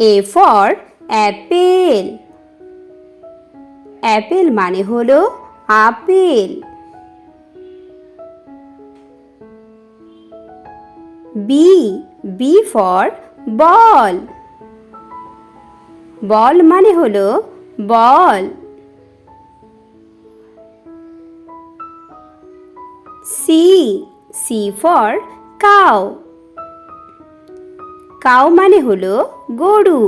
A for apple. Apple মানে হলো apple. B for ball. বল মানে হলো বল। C for cow. কাউ মানে হলো গরু।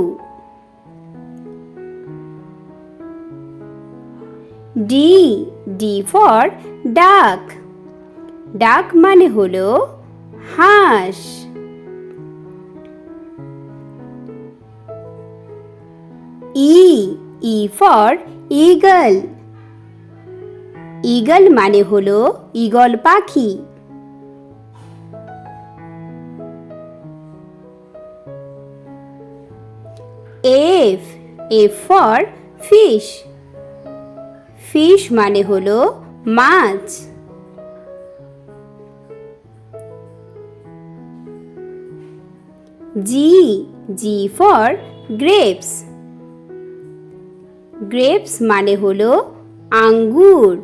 D for duck. ডাক মানে হলো হাঁস। E for eagle. ঈগল মানে হলো ঈগল পাখি। F for fish. ফিশ মানে হলো মাছ। G for grapes. গ্রেপস মানে হলো আঙ্গুর।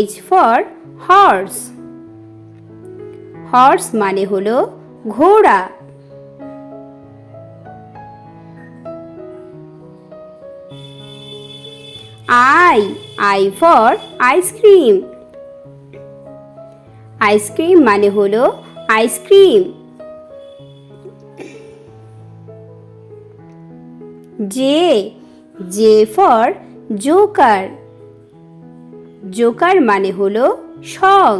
H for horse. হর্স মানে হলো ঘোড়া। I for ice cream. Ice cream মানে হলো ice cream. J for joker. Joker মানে হলো শং।